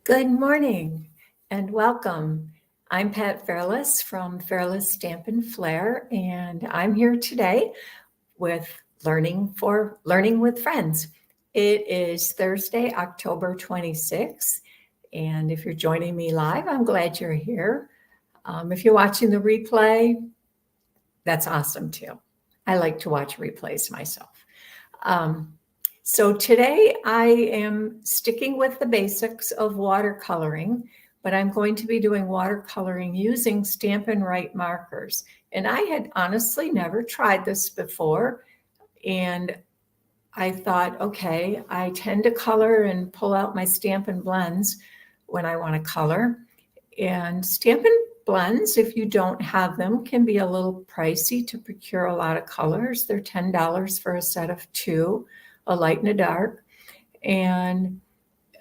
Good morning and welcome. I'm Pat Fairless from Fairless Stampin' Flair, and I'm here today with Learning with Friends. It is Thursday, October 26th, and if you're joining me live, I'm glad you're here. If you're watching the replay, that's awesome too. I like to watch replays myself. So today I am sticking with the basics of watercoloring, but I'm going to be doing watercoloring using Stampin Write markers. And I had honestly never tried this before. And I thought, okay, I tend to color and pull out my Stampin' Blends when I want to color. And Stampin' Blends, if you don't have them, can be a little pricey to procure a lot of colors. They're $10 for a set of two, a light and a dark. And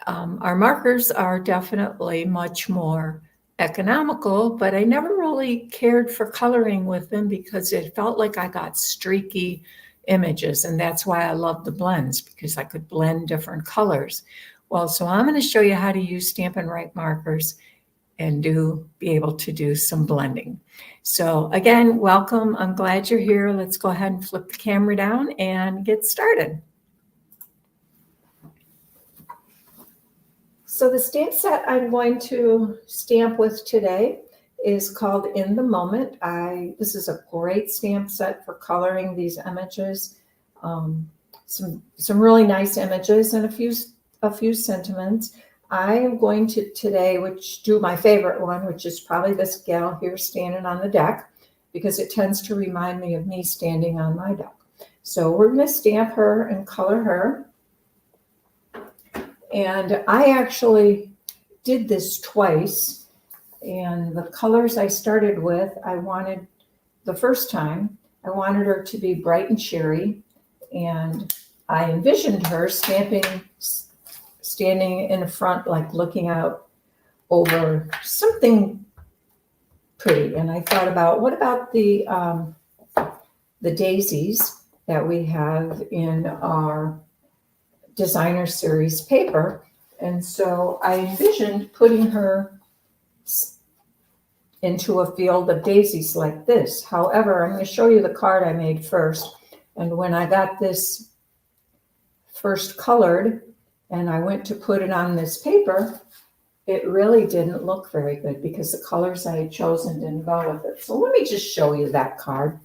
our markers are definitely much more economical, but I never really cared for coloring with them because it felt like I got streaky images. And that's why I love the blends, because I could blend different colors. Well, so I'm going to show you how to use Stampin' Write markers and be able to do some blending. So again, welcome. I'm glad you're here. Let's go ahead and flip the camera down and get started. So the stamp set I'm going to stamp with today is called In the Moment. This is a great stamp set for coloring these images. Some really nice images and a few sentiments. I am going to today do my favorite one, which is probably this gal here standing on the deck, because it tends to remind me of me standing on my deck. So we're going to stamp her and color her. And I actually did this twice, and the colors I started with, the first time, I wanted her to be bright and cheery, and I envisioned her standing in the front, like looking out over something pretty. And I thought about, what about the daisies that we have in our designer series paper? And so I envisioned putting her into a field of daisies like this. However, I'm going to show you the card I made first. And when I got this first colored and I went to put it on this paper, it really didn't look very good because the colors I had chosen didn't go with it. So let me just show you that card.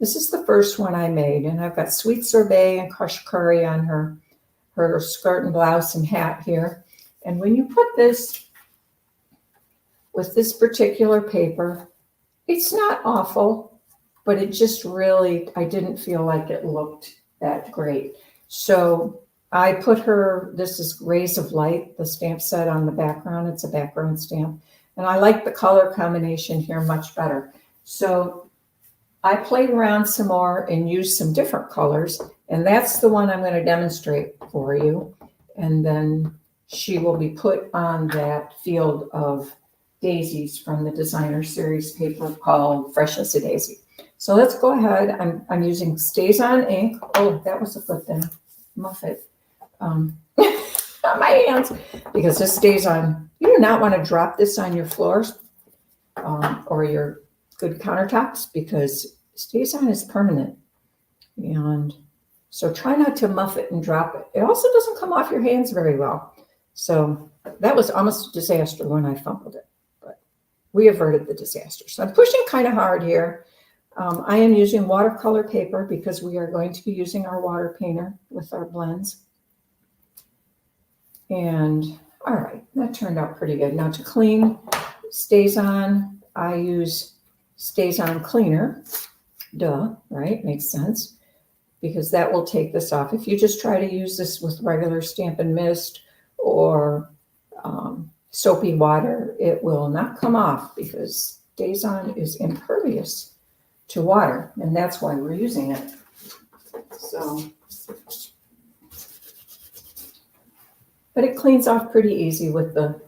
This is the first one I made, and I've got sweet sorbet and crushed curry on her skirt and blouse and hat here. And when you put this with this particular paper, it's not awful, but it just really, I didn't feel like it looked that great. So I put this is Rays of Light, the stamp set on the background. It's a background stamp. And I like the color combination here much better. So I played around some more and used some different colors. And that's the one I'm going to demonstrate for you. And then she will be put on that field of daisies from the designer series paper called Fresh as a Daisy. So let's go ahead. I'm using Stays On ink. Oh, that was a good thing. Muff it. On my hands, because this stays on. You do not want to drop this on your floors or your good countertops, because Stays On is permanent. And so try not to muff it and drop it. It also doesn't come off your hands very well. So that was almost a disaster when I fumbled it, but we averted the disaster. So I'm pushing kind of hard here. I am using watercolor paper because we are going to be using our water painter with our blends. And all right, that turned out pretty good. Now to clean Stays On, I use Stays On cleaner. Duh, right? Makes sense. Because that will take this off. If you just try to use this with regular Stampin' Mist or soapy water, it will not come off, because Stays On is impervious to water, and that's why we're using it. So, but it cleans off pretty easy with the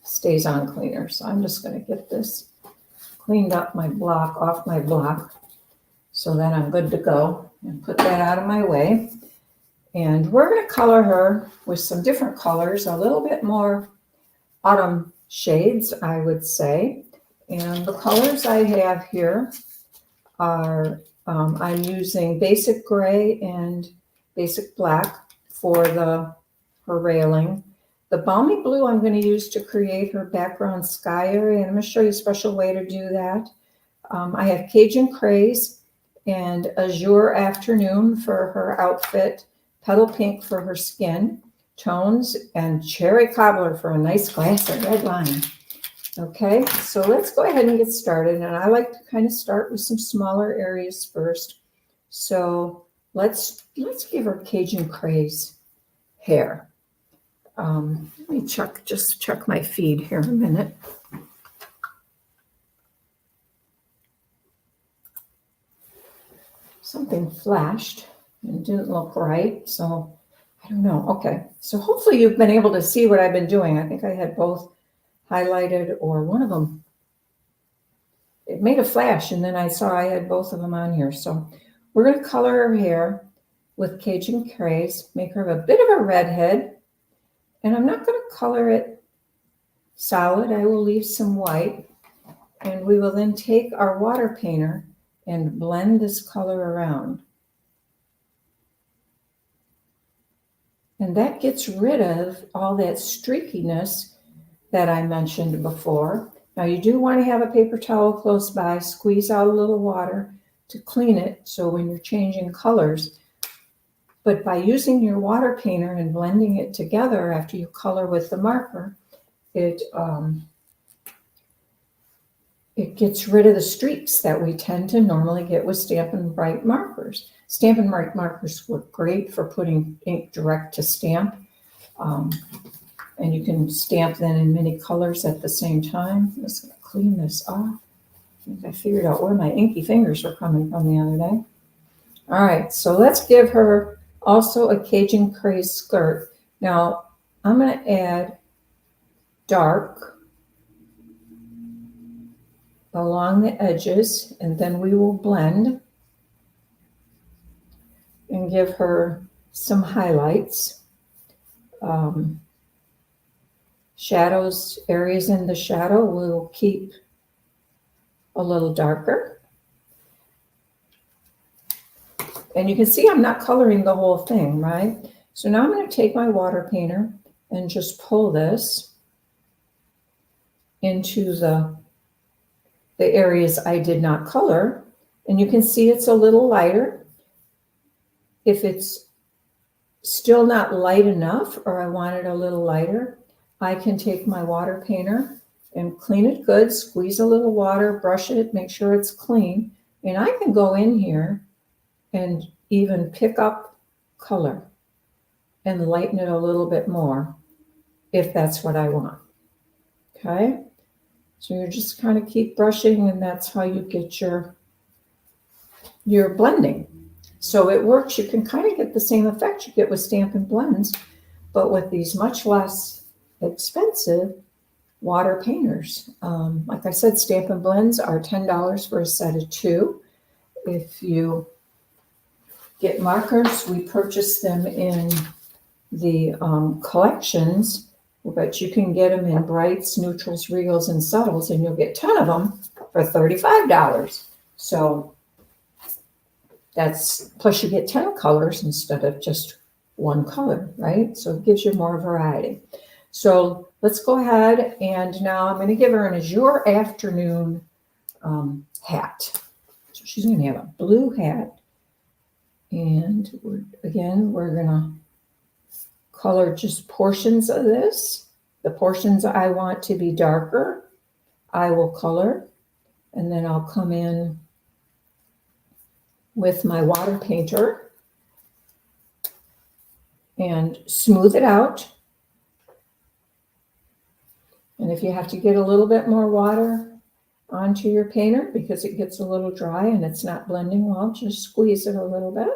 Stays On cleaner. So I'm just going to get this cleaned up, off my block, so that I'm good to go, and put that out of my way. And we're going to color her with some different colors, a little bit more autumn shades, I would say. And the colors I have here are, I'm using basic gray and basic black for her railing. The balmy blue I'm going to use to create her background sky area, and I'm going to show you a special way to do that. I have Cajun Craze and Azure Afternoon for her outfit, Petal Pink for her skin tones, and Cherry Cobbler for a nice glass of red wine. Okay, so let's go ahead and get started. And I like to kind of start with some smaller areas first. So let's give her Cajun Craze hair. Let me just check my feed here a minute. Something flashed and didn't look right, so I don't know. Okay, so hopefully you've been able to see what I've been doing. I think I had both highlighted, or one of them. It made a flash, and then I saw I had both of them on here. So we're going to color her hair with Cajun Craze, make her a bit of a redhead, and I'm not going to color it solid. I will leave some white, and we will then take our water painter and blend this color around. And that gets rid of all that streakiness that I mentioned before. Now you do want to have a paper towel close by, squeeze out a little water to clean it so when you're changing colors. But by using your water painter and blending it together after you color with the marker, it gets rid of the streaks that we tend to normally get with Stampin' Write markers. Stampin' Write markers work great for putting ink direct to stamp. And you can stamp then in many colors at the same time. I'm just going to clean this off. I figured out where my inky fingers were coming from the other day. All right, so let's give her also a Cajun Craze skirt. Now, I'm going to add dark along the edges, and then we will blend and give her some highlights. Shadows, areas in the shadow we'll keep a little darker. And you can see I'm not coloring the whole thing, right? So now I'm going to take my water painter and just pull this into the areas I did not color. And you can see it's a little lighter. If it's still not light enough, or I want it a little lighter, I can take my water painter and clean it good, squeeze a little water, brush it, make sure it's clean. And I can go in here and even pick up color and lighten it a little bit more if that's what I want. Okay, so you just kind of keep brushing, and that's how you get your blending. So it works. You can kind of get the same effect you get with Stampin' Blends, but with these much less expensive water painters. Like I said, Stampin' Blends are $10 for a set of 2. If you get markers, we purchase them in the collections, but you can get them in brights, neutrals, regals, and subtles, and you'll get 10 of them for $35. So that's, plus you get 10 colors instead of just one color, right? So it gives you more variety. So let's go ahead, and now I'm going to give her an Azure Afternoon hat. So she's going to have a blue hat, and we're going to color just portions of this. The portions I want to be darker, I will color, and then I'll come in with my water painter and smooth it out. And if you have to get a little bit more water onto your painter because it gets a little dry and it's not blending well, just squeeze it a little bit.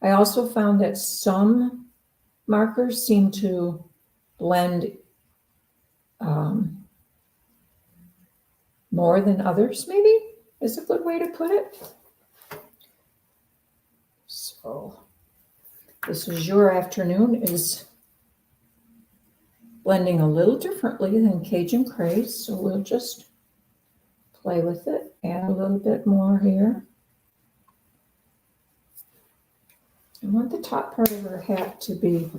I also found that some markers seem to blend more than others, maybe is a good way to put it. So this is your afternoon is blending a little differently than Cajun Craze. So we'll just play with it, add a little bit more here. I want the top part of her hat to be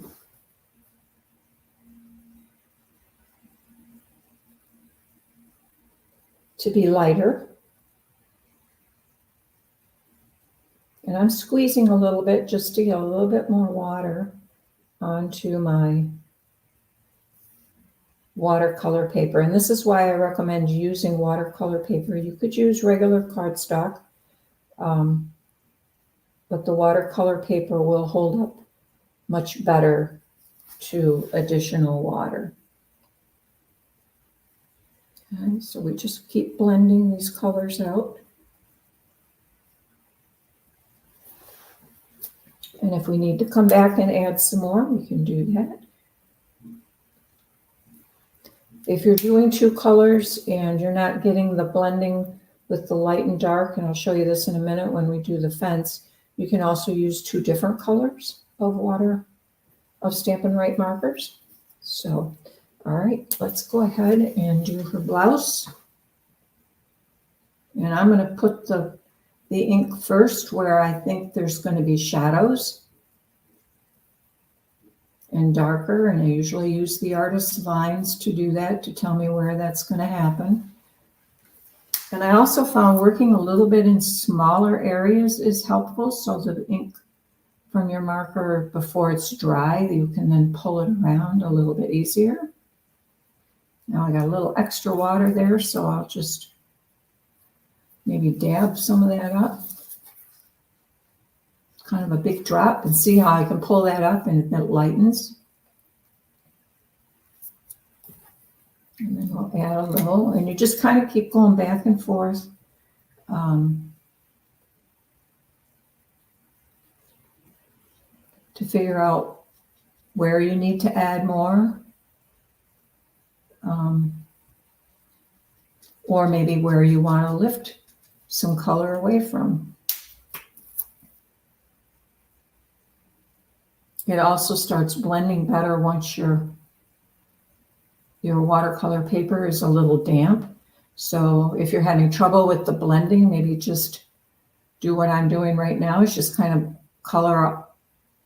lighter. And I'm squeezing a little bit just to get a little bit more water onto my watercolor paper. And this is why I recommend using watercolor paper. You could use regular cardstock, but the watercolor paper will hold up much better to additional water. Okay, so we just keep blending these colors out. And if we need to come back and add some more, we can do that. If you're doing two colors and you're not getting the blending with the light and dark, and I'll show you this in a minute when we do the fence, you can also use two different colors of Stampin' Write markers. So, all right, let's go ahead and do her blouse. And I'm going to put the ink first where I think there's going to be shadows and darker, and I usually use the artist's lines to do that, to tell me where that's going to happen. And I also found working a little bit in smaller areas is helpful, so the ink from your marker, before it's dry, you can then pull it around a little bit easier. Now I got a little extra water there, so I'll just maybe dab some of that up. Kind of a big drop, and see how I can pull that up and it lightens. And then we'll add a little, and you just kind of keep going back and forth. To figure out where you need to add more. Or maybe where you want to lift some color away from. It also starts blending better once your watercolor paper is a little damp. So if you're having trouble with the blending, maybe just do what I'm doing right now, is just kind of color up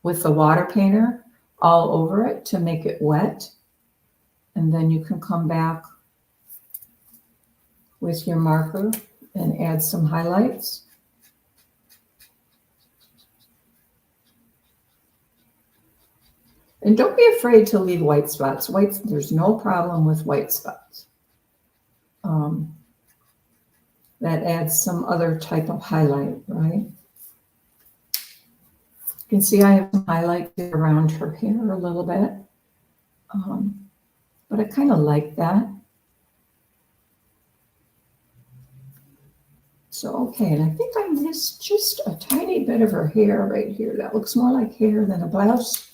with the water painter all over it to make it wet. And then you can come back with your marker and add some highlights. And don't be afraid to leave white spots. There's no problem with white spots. That adds some other type of highlight, right? You can see I have some highlight around her hair a little bit. But I kind of like that. So, okay, and I think I missed just a tiny bit of her hair right here. That looks more like hair than a blouse.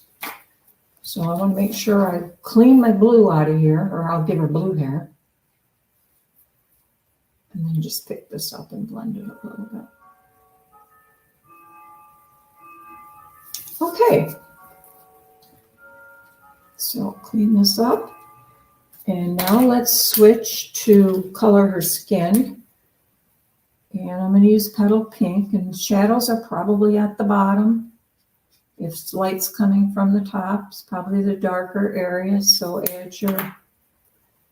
So I want to make sure I clean my blue out of here, or I'll give her blue hair. And then just pick this up and blend it a little bit. Okay. So clean this up. And now let's switch to color her skin. And I'm going to use Petal Pink, and shadows are probably at the bottom. If light's coming from the top, it's probably the darker areas. So add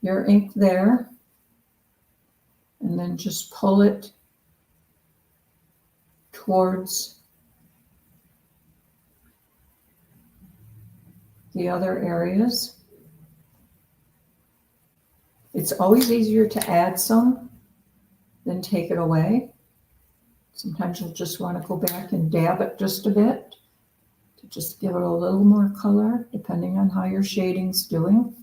your ink there. And then just pull it towards the other areas. It's always easier to add some than take it away. Sometimes you'll just want to go back and dab it just a bit to just give it a little more color, depending on how your shading's doing.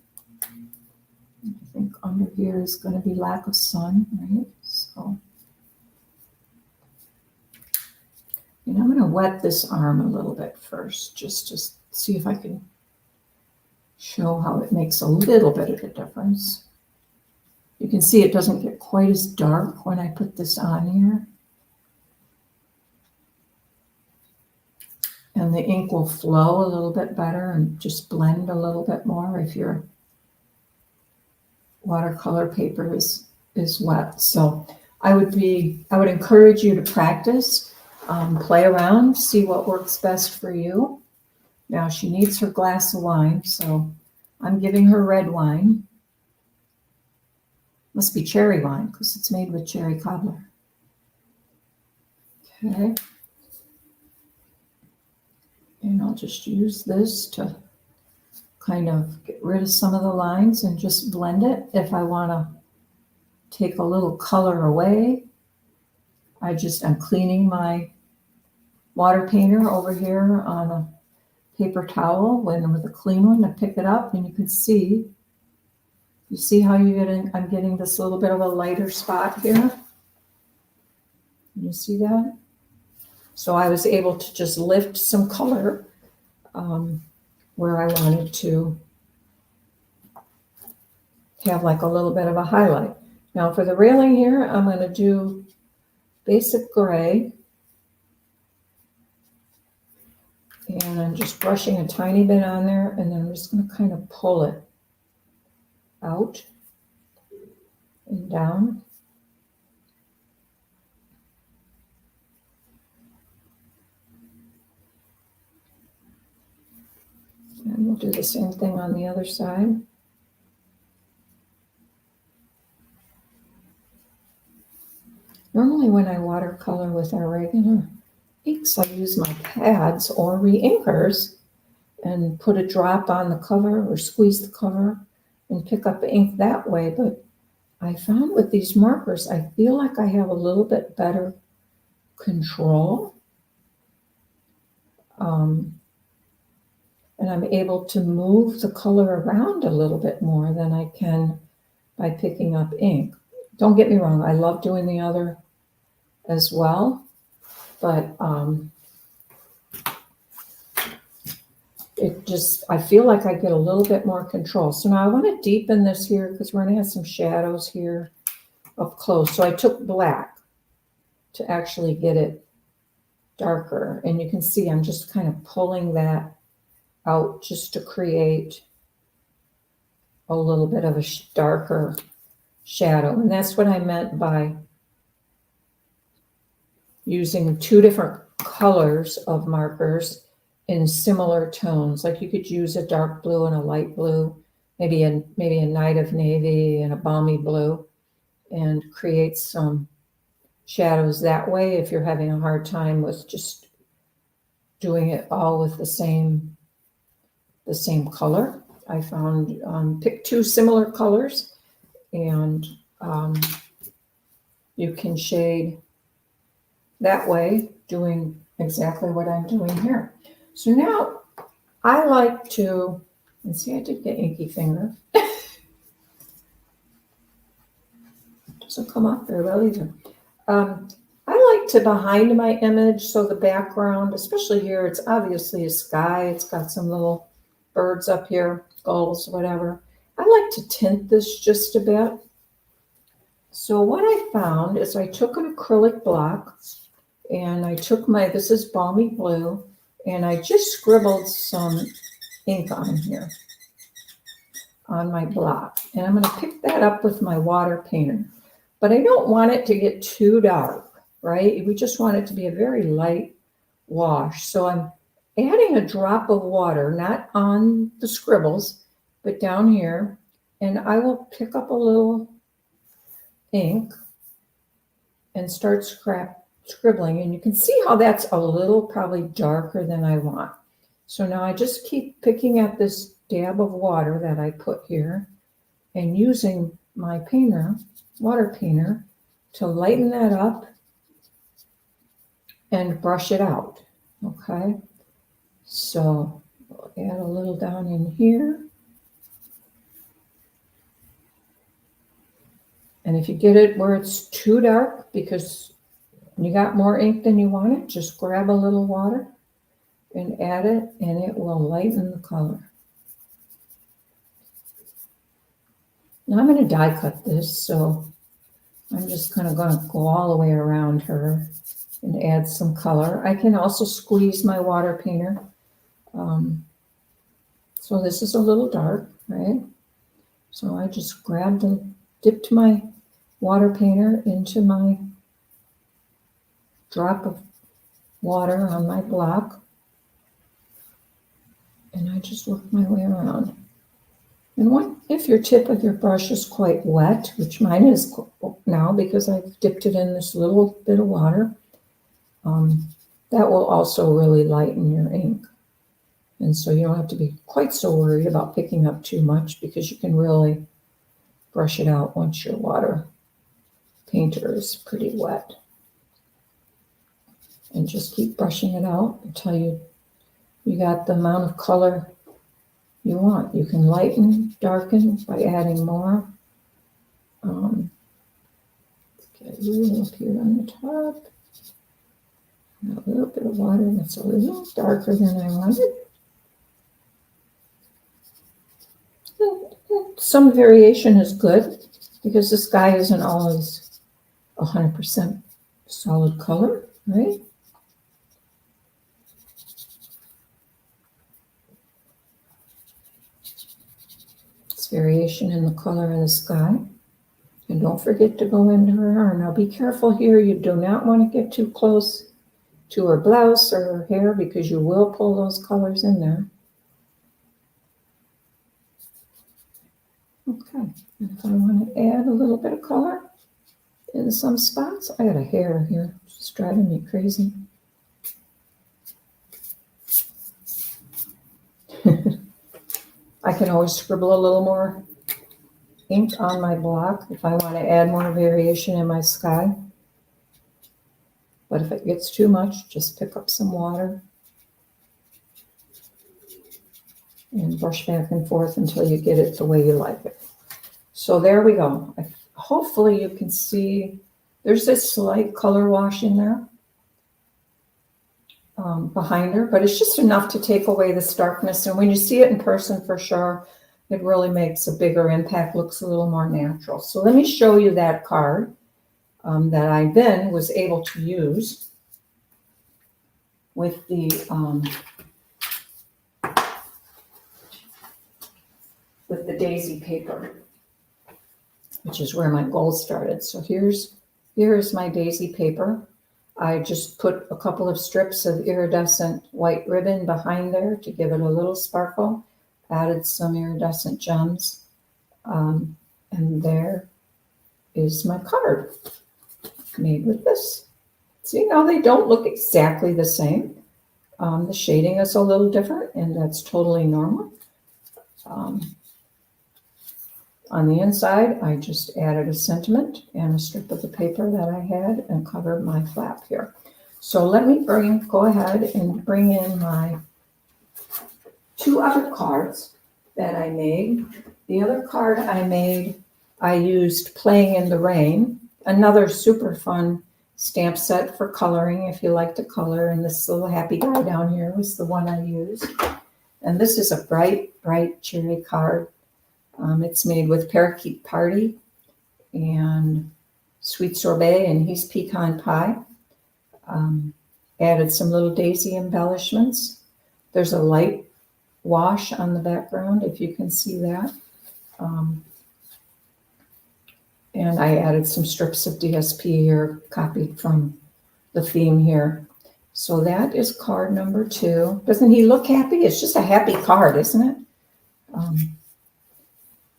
I think under here is going to be lack of sun, right? So, and I'm going to wet this arm a little bit first, just to see if I can show how it makes a little bit of a difference. You can see it doesn't get quite as dark when I put this on here. and the ink will flow a little bit better and just blend a little bit more if your watercolor paper is wet. So I would encourage you to practice, play around, see what works best for you. Now she needs her glass of wine, so I'm giving her red wine. Must be cherry wine because it's made with cherry cobbler. Okay. And I'll just use this to kind of get rid of some of the lines and just blend it. If I want to take a little color away, I'm cleaning my water painter over here on a paper towel with a clean one. I pick it up and you see how I'm getting this little bit of a lighter spot here. Can you see that? So I was able to just lift some color where I wanted to have like a little bit of a highlight. Now for the railing here, I'm going to do basic gray. And I'm just brushing a tiny bit on there, and then I'm just going to kind of pull it out and down. And we'll do the same thing on the other side. Normally when I watercolor with our regular inks, I use my pads or re-inkers and put a drop on the cover or squeeze the cover and pick up ink that way. But I found with these markers, I feel like I have a little bit better control. And I'm able to move the color around a little bit more than I can by picking up ink. Don't get me wrong, I love doing the other as well, but I feel like I get a little bit more control. So now I want to deepen this here because we're going to have some shadows here up close. So I took black to actually get it darker. And you can see I'm just kind of pulling that out just to create a little bit of a darker shadow. And that's what I meant by using two different colors of markers in similar tones. Like you could use a dark blue and a light blue, maybe a night of navy and a balmy blue, and create some shadows that way if you're having a hard time with just doing it all with the same color. I found pick two similar colors and you can shade that way, doing exactly what I'm doing here. So now I like to, and see I did get inky finger. Doesn't come off very well either. I like to behind my image, so the background, especially here, it's obviously a sky. It's got some little birds up here, gulls, whatever. I like to tint this just a bit. So what I found is I took an acrylic block and I took this is balmy blue, and I just scribbled some ink on here on my block. And I'm going to pick that up with my water painter. But I don't want it to get too dark, right? We just want it to be a very light wash. So I'm adding a drop of water, not on the scribbles, but down here. And I will pick up a little ink and start scribbling. And you can see how that's a little probably darker than I want. So now I just keep picking at this dab of water that I put here and using my water painter to lighten that up and brush it out. Okay, so we'll add a little down in here. And if you get it where it's too dark because you got more ink than you wanted, just grab a little water and add it, and it will lighten the color. Now I'm going to die cut this, so I'm just kind of going to go all the way around her. and add some color. I can also squeeze my water painter. So this is a little dark, right? So I just grabbed and dipped my water painter into my drop of water on my block. And I just work my way around. And if your tip of your brush is quite wet, which mine is now because I've dipped it in this little bit of water, that will also really lighten your ink. And so you don't have to be quite so worried about picking up too much because you can really brush it out once your water painter is pretty wet. And just keep brushing it out until you got the amount of color you want. You can lighten, darken by adding more. Get a little up here on the top. And a little bit of water that's a little darker than I wanted. Some variation is good because the sky isn't always 100% solid color, right? It's variation in the color of the sky. And don't forget to go into her arm. Now be careful here. You do not want to get too close to her blouse or her hair because you will pull those colors in there. Okay, and if I want to add a little bit of color in some spots, I got a hair here, it's driving me crazy. I can always scribble a little more ink on my block if I want to add more variation in my sky. But if it gets too much, just pick up some water and brush back and forth until you get it the way you like it. So there we go. Hopefully you can see there's this slight color wash in there behind her, but it's just enough to take away the starkness. And when you see it in person, for sure, it really makes a bigger impact, looks a little more natural. So let me show you that card that I then was able to use with the daisy paper, which is where my goal started. So here's my daisy paper. I just put a couple of strips of iridescent white ribbon behind there to give it a little sparkle, added some iridescent gems, and there is my card made with this. See, now they don't look exactly the same. The shading is a little different, and that's totally normal. On the inside, I just added a sentiment and a strip of the paper that I had and covered my flap here. So let me go ahead and bring in my two other cards that I made. The other card I made, I used Playing in the Rain, another super fun stamp set for coloring if you like to color. And this little happy guy down here was the one I used. And this is a bright, bright cherry card. It's made with Parakeet Party and Sweet Sorbet and He's Pecan Pie. Added some little daisy embellishments. There's a light wash on the background, if you can see that. And I added some strips of DSP here, copied from the theme here. So that is card number 2. Doesn't he look happy? It's just a happy card, isn't it?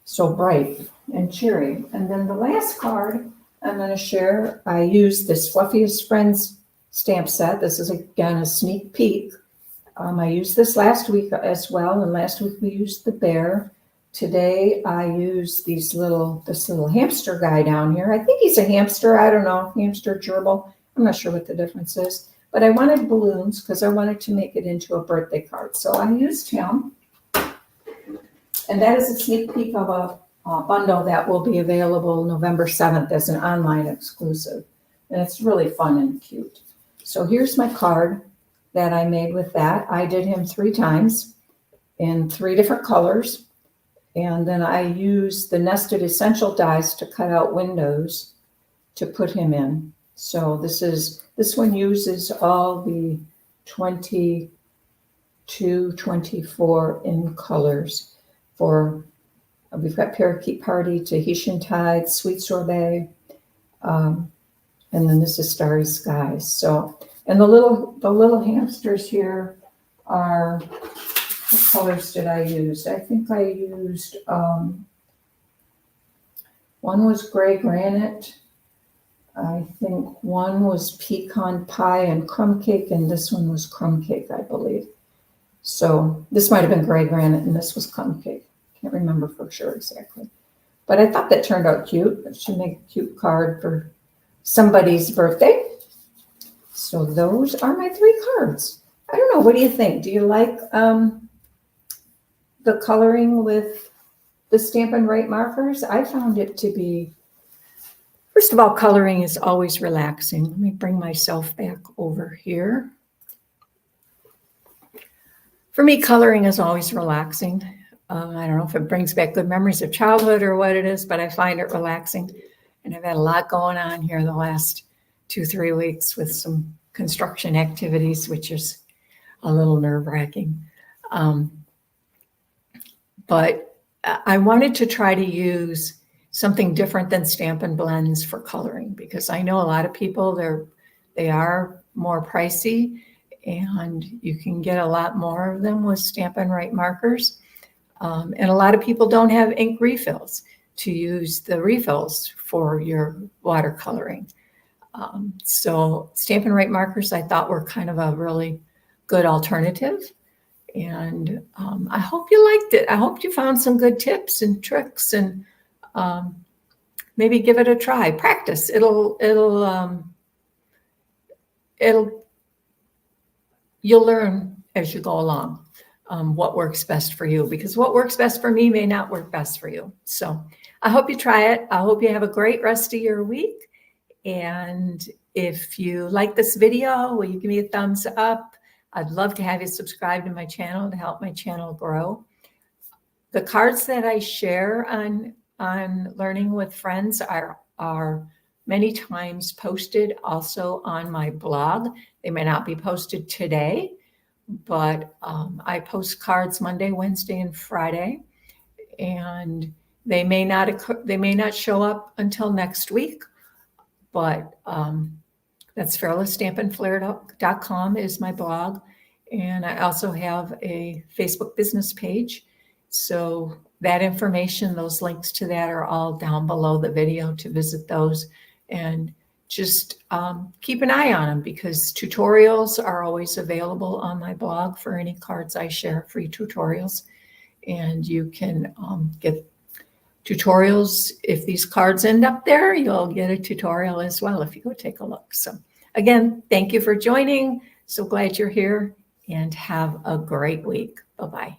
So bright and cheery. And then the last card I'm going to share, I used this Fluffiest Friends stamp set. This is, again, a sneak peek. I used this last week as well, and last week we used the bear. Today I used this little hamster guy down here. I think he's a hamster. I don't know, hamster gerbil. I'm not sure what the difference is. But I wanted balloons because I wanted to make it into a birthday card. So I used him. And that is a sneak peek of a bundle that will be available November 7th as an online exclusive. And it's really fun and cute. So here's my card that I made with that. I did him 3 times in 3 different colors. And then I used the nested essential dies to cut out windows to put him in. So this is This one uses all the 22, 24 in colors for, we've got Parakeet Party, Tahitian Tide, Sweet Sorbet, and then this is Starry Skies. So, and the little hamsters here are, what colors did I use? I think I used, one was Gray Granite. I think one was Pecan Pie and Crumb Cake, and this one was Crumb Cake, I believe. So this might have been Gray Granite, and this was Crumb Cake. Can't remember for sure exactly. But I thought that turned out cute. It should make a cute card for somebody's birthday. So those are my 3 cards. I don't know, what do you think? Do you like the coloring with the Stampin' Write markers? I found it to be, first of all, coloring is always relaxing. Let me bring myself back over here. For me, coloring is always relaxing. I don't know if it brings back good memories of childhood or what it is, but I find it relaxing. And I've had a lot going on here the last 2-3 weeks with some construction activities, which is a little nerve-wracking. But I wanted to try to use something different than Stampin' Blends for coloring, because I know a lot of people, they are more pricey, and you can get a lot more of them with Stampin' Write markers. And a lot of people don't have ink refills to use the refills for your watercoloring. So Stampin' Write markers I thought were kind of a really good alternative. And I hope you liked it. I hope you found some good tips and tricks, and maybe give it a try. Practice. You'll learn as you go along what works best for you, because what works best for me may not work best for you. So I hope you try it. I hope you have a great rest of your week. And if you like this video, will you give me a thumbs up? I'd love to have you subscribe to my channel to help my channel grow. The cards that I share on Learning with Friends are many times posted also on my blog. They may not be posted today, but I post cards Monday, Wednesday, and Friday, and they may not show up until next week, but that's fearlessstampinflair.com is my blog. And I also have a Facebook business page. So that information, those links to that are all down below the video to visit those. And just keep an eye on them, because tutorials are always available on my blog for any cards I share, free tutorials. And you can get tutorials. If these cards end up there, you'll get a tutorial as well if you go take a look. So again, thank you for joining. So glad you're here, and have a great week. Bye-bye.